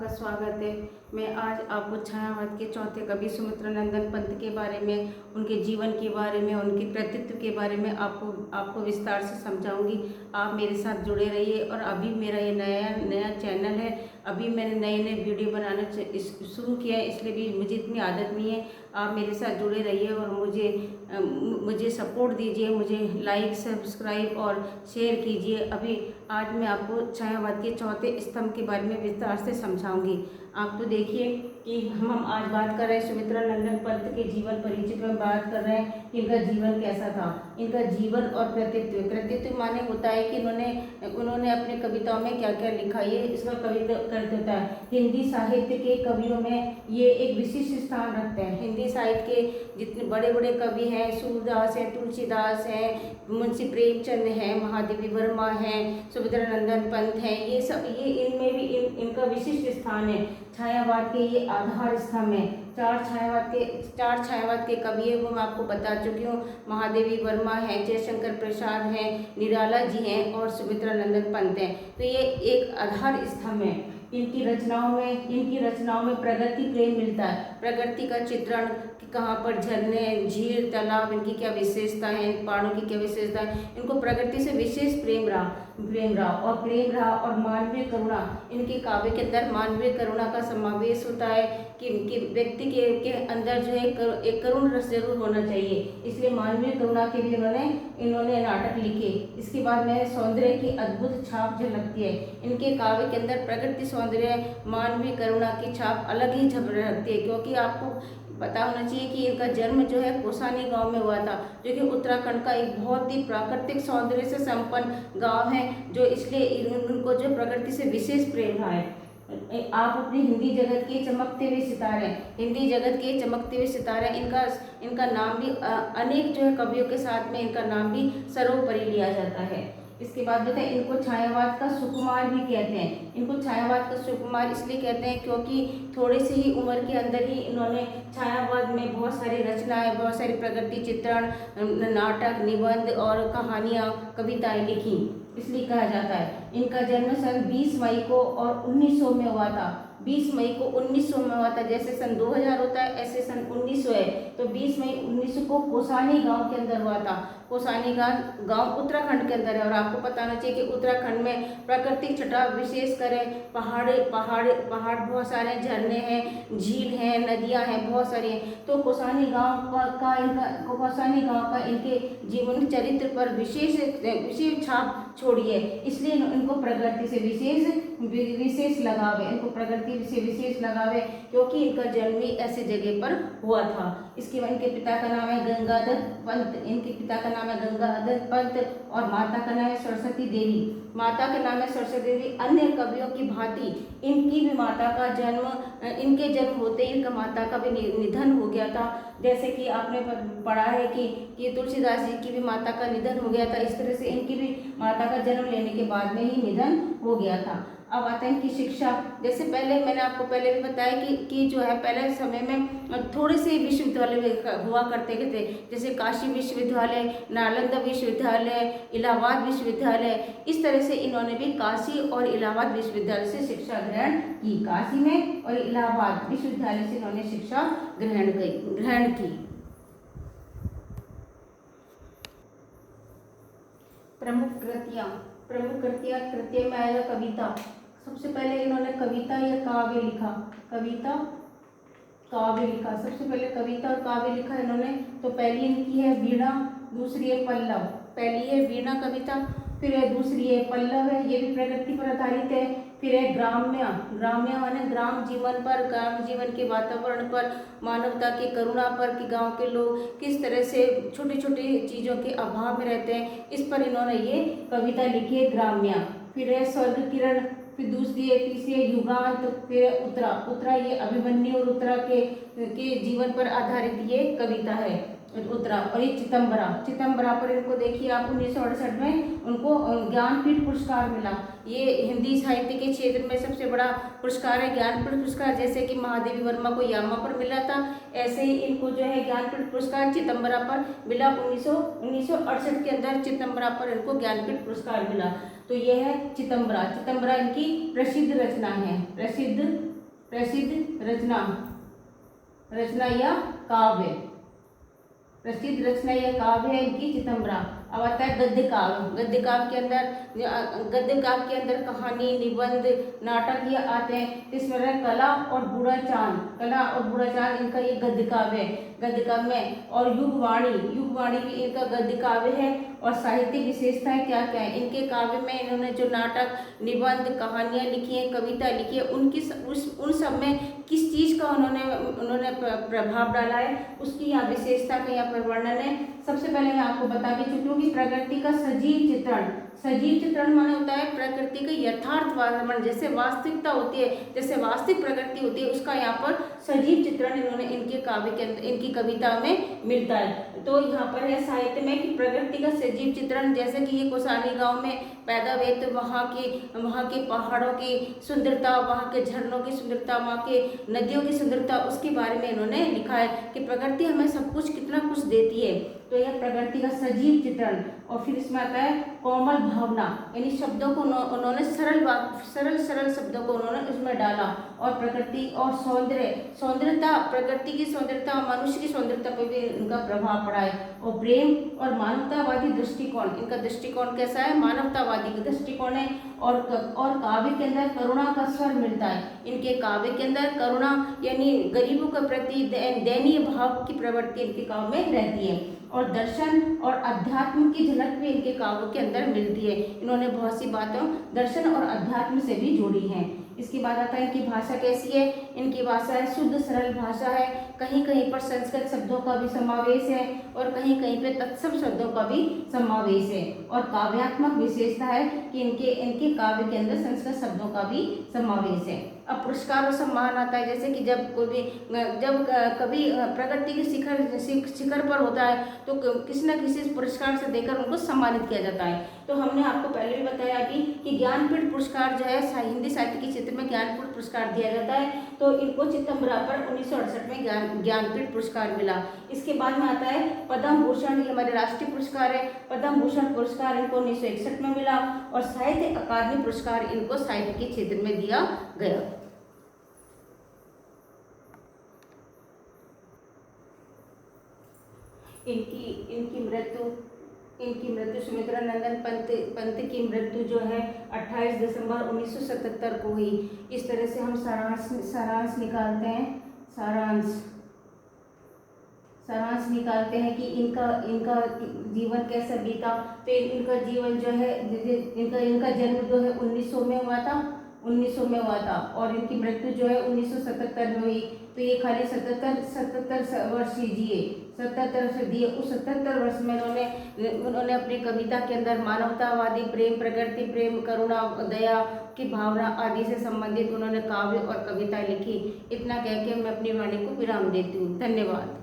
आपका स्वागत है। मैं आज आपको छायावाद के चौथे कवि सुमित्रानंदन पंत के बारे में, उनके जीवन के बारे में, उनके कृतित्व के बारे में आपको विस्तार से समझाऊंगी। आप मेरे साथ जुड़े रहिए। और अभी मेरा ये नया चैनल है, अभी मैंने नए वीडियो बनाना शुरू किया है, इसलिए भी मुझे इतनी आदत नहीं है। आप मेरे साथ जुड़े रहिए और मुझे सपोर्ट दीजिए, मुझे लाइक, सब्सक्राइब और शेयर कीजिए। अभी आज मैं आपको छायावाद के चौथे स्तंभ के बारे में विस्तार से समझाऊंगी। आप तो देखिए कि हम आज बात कर रहे हैं सुमित्रानंदन पंत के जीवन परिचय पर बात कर रहे हैं कि इनका जीवन कैसा था। इनका जीवन और कृतित्व माने होता है कि उन्होंने अपने कविताओं में क्या क्या लिखा, ये इसका कृतित्व होता है। हिंदी साहित्य के कवियों में ये एक विशिष्ट स्थान रखते हैं। हिंदी साहित्य के जितने बड़े बड़े कवि हैं, सूरदास हैं, तुलसीदास हैं, मुंशी प्रेमचंद हैं, महादेवी वर्मा हैं, सुमित्रानंदन पंत हैं, ये इनमें भी इनका विशिष्ट स्थान है। छायावाद के ये आधार स्तंभ है। चार छायावाद के कवि है वो मैं आपको बता चुकी हूँ। महादेवी वर्मा हैं, जयशंकर प्रसाद हैं, निराला जी हैं और सुमित्रानंदन पंत हैं। तो ये एक आधार स्तंभ है। इनकी रचनाओं में प्रकृति प्रेम मिलता है। प्रकृति का चित्रण, कहाँ पर झरने, झील, तालाब, इनकी क्या विशेषता है, पहाड़ों की क्या विशेषता है, इनको प्रकृति से विशेष प्रेम रहा और मानवीय करुणा। इनके काव्य के अंदर मानवीय करुणा का समावेश होता है कि व्यक्ति के अंदर जो है एक करुण रस जरूर होना चाहिए। इसलिए मानवीय करुणा के भी इन्होंने नाटक लिखे। इसके बाद में सौंदर्य की अद्भुत छाप झलकती है। इनके काव्य के अंदर प्रकृति, सौंदर्य, मानवीय करुणा की छाप अलग ही झलकती है। क्योंकि आपको पता होना चाहिए कि इनका जन्म जो है कोसानी गांव में हुआ था, जो कि उत्तराखंड का एक बहुत ही प्राकृतिक सौंदर्य से संपन्न गांव है, जो इसलिए इनको जो प्रकृति से विशेष प्रेम रहा है। आप अपनी हिंदी जगत के चमकते हुए सितारे, इनका नाम भी अनेक जो है कवियों के साथ में इनका नाम भी सर्वोपरि लिया जाता है। इसके बाद बताए इनको छायावाद का सुकुमार भी कहते हैं। इनको छायावाद का सुकुमार इसलिए कहते हैं क्योंकि थोड़ी सी ही उम्र के अंदर ही इन्होंने छायावाद में बहुत सारी रचनाएं, बहुत सारी प्रकृति चित्रण, नाटक, निबंध और कहानियां, कविताएं लिखी, इसलिए कहा जाता है। इनका जन्म सन 20 मई को और 1900 में हुआ था। 20 मई को 1900 में हुआ था। जैसे सन 2000 होता है ऐसे सन 1900 है। तो 20 मई 1900 को कोसानी गांव के अंदर हुआ था। कोसानी गांव उत्तराखंड के अंदर है। और आपको पता होना चाहिए कि उत्तराखंड में प्राकृतिक छटा विशेष करें, पहाड़ बहुत सारे, झरने हैं, झील हैं, नदियां हैं, बहुत सारी हैं। तो कोसानी गांव का इनके जीवन चरित्र पर विशेष छाप छोड़ी है। इसलिए इनको प्रकृति से विशेष लगाव है। क्योंकि इनका जन्म भी ऐसे जगह पर हुआ था। इसके बाद इनके पिता का नाम है गंगाधर पंत और माता का नाम है सरस्वती देवी। अन्य कवियों की भांति इनकी भी माता का इनके जन्म होते ही इनका माता का भी निधन हो गया था। जैसे कि आपने पढ़ा है कि तुलसीदास जी की भी माता का निधन हो गया था। इस तरह से इनकी भी माता का जन्म लेने के बाद में ही निधन हो गया था। अब आते हैं कि शिक्षा। जैसे मैंने आपको पहले भी बताया कि जो है पहले समय में थोड़े से विश्वविद्यालय हुआ करते थे, जैसे काशी विश्वविद्यालय, नालंदा विश्वविद्यालय, इलाहाबाद विश्वविद्यालय। इस तरह से इन्होंने भी काशी और इलाहाबाद विश्वविद्यालय से शिक्षा ग्रहण की। काशी में और इलाहाबाद विश्वविद्यालय से इन्होंने शिक्षा ग्रहण की। प्रमुख कृतियां में आएगा कविता। सबसे पहले इन्होंने कविता या काव्य लिखा। सबसे पहले कविता और काव्य लिखा इन्होंने। तो पहली इनकी है वीणा, दूसरी है पल्लव। पहली है वीणा कविता, फिर है दूसरी है पल्लव है, ये भी प्रकृति पर आधारित है। फिर है ग्राम्य माने ग्राम जीवन के वातावरण पर, मानवता की करुणा पर, कि गांव के लोग किस तरह से छोटी छोटी चीज़ों के अभाव में रहते हैं, इस पर इन्होंने ये कविता लिखी है, ग्राम्य। फिर है स्वर्ग किरण, फिर तीसरी है युगांत, फिर है उत्तरा ये अभिमन्यु और उत्तरा के जीवन पर आधारित ये कविता है उत्तरा। और ये चितंबरा पर इनको देखिए आप 1968 में उनको ज्ञानपीठ पुरस्कार मिला। ये हिंदी साहित्य के क्षेत्र में सबसे बड़ा पुरस्कार है ज्ञानपीठ पुरस्कार। जैसे कि महादेवी वर्मा को यामा पर मिला था, ऐसे ही इनको जो है ज्ञानपीठ पुरस्कार चितंबरा पर मिला। 1968 के अंदर चितंबरा पर इनको ज्ञानपीठ पुरस्कार मिला। तो यह है चितंबरा इनकी प्रसिद्ध प्रसिद्ध रचना, रचना या काव्य, प्रसिद्ध रचना या काव्य है इनकी चितंबरा। अब आता है गद्य काव्य। गद्य काव्य के अंदर कहानी, निबंध, नाटक ये आते हैं। इसमें रहे कला और बूढ़ा चांद, कला और बूढ़ा चांद इनका ये गद्य काव्य है, गद्य काव्य में। और युगवाणी, युगवाणी भी इनका गद्य काव्य है। और साहित्यिक विशेषताएं क्या क्या है इनके काव्य में, इन्होंने जो नाटक, निबंध, कहानियां लिखी हैं, कविता लिखी है, उन सब में किस चीज़ का उन्होंने प्रभाव डाला है, उसकी यहाँ विशेषता का यहाँ पर वर्णन है। सबसे पहले मैं आपको बता भी चुकी हूँ कि प्रकृति का सजीव चित्रण, सजीव चित्रण माने होता है प्रकृति का यथार्थ वर्णन, जैसे वास्तविकता होती है, जैसे वास्तविक प्रकृति होती है, उसका यहाँ पर सजीव चित्रण इन्होंने इनके काव्य के अंदर, इनकी कविता में मिलता है। तो यहाँ पर है साहित्य में कि प्रकृति का सजीव चित्रण, जैसे कि ये कौसानी गांव में पैदा हुए तो वहाँ के पहाड़ों की सुंदरता, वहाँ के झरनों की सुंदरता, वहाँ के नदियों की सुंदरता, उसके बारे में इन्होंने लिखा है कि प्रकृति हमें सब कुछ कितना कुछ देती है। तो यह प्रकृति का सजीव चित्रण। और फिर इसमें आता है कोमल भावना, यानी शब्दों को उन्होंने सरल शब्दों को उन्होंने उसमें डाला। और प्रकृति और सौंदर्यता, प्रकृति की सौंदर्यता, मनुष्य की सौंदर्यता पर भी इनका प्रभाव पड़ा है। और प्रेम और मानवतावादी दृष्टिकोण, इनका दृष्टिकोण कैसा है, मानवतावादी का दृष्टिकोण है। और काव्य के अंदर करुणा का स्वर मिलता है। इनके काव्य के अंदर करुणा यानी गरीबों के प्रति दयनीय भाव की प्रवृत्ति इनके काव्य में रहती है। और दर्शन और अध्यात्म की झलक भी इनके काव्यों के अंदर मिलती है। इन्होंने बहुत सी बातों दर्शन और अध्यात्म से भी जोड़ी हैं। इसके बाद आता है इनकी भाषा कैसी है। इनकी भाषा है शुद्ध सरल भाषा है, कहीं कहीं पर संस्कृत शब्दों का भी समावेश है और कहीं कहीं पे तत्सम शब्दों का भी समावेश है। और काव्यात्मक विशेषता है कि इनके काव्य के अंदर संस्कृत शब्दों का भी समावेश है। अब पुरस्कार और सम्मान आता है, जैसे कि जब कभी प्रगति के शिखर पर होता है तो किसी न किसी पुरस्कार से देकर उनको सम्मानित किया जाता है। तो हमने आपको पहले भी बताया कि ज्ञानपीठ पुरस्कार जो है हिंदी साहित्य के क्षेत्र में ज्ञानपीठ पुरस्कार दिया जाता है। तो इनको चितंबरा पर 1968 में ज्ञानपीठ पुरस्कार मिला। इसके बाद में आता है पद्म भूषण, ये हमारे राष्ट्रीय पुरस्कार है। पद्म भूषण पुरस्कार इनको 1961 में मिला। और साहित्य अकादमी पुरस्कार इनको साहित्य के क्षेत्र में दिया गया। इनकी मृत्यु सुमित्रानंदन पंत की मृत्यु जो है 28 दिसंबर 1977 को हुई। इस तरह से हम सारांश निकालते हैं, सारांश निकालते हैं कि इनका जीवन कैसा बीता। तो इनका जीवन जो है, इनका जन्म जो है 1900 में हुआ था और इनकी मृत्यु जो है 1977 में हुई। तो ये खाली 77 वर्ष ही जिए, 77 वर्ष दिए। उस 77 वर्ष में उन्होंने अपनी कविता के अंदर मानवतावादी प्रेम, प्रकृति प्रेम, करुणा, दया की भावना आदि से संबंधित उन्होंने काव्य और कविता लिखी। इतना कह के मैं अपनी वाणी को विराम देती हूँ। धन्यवाद।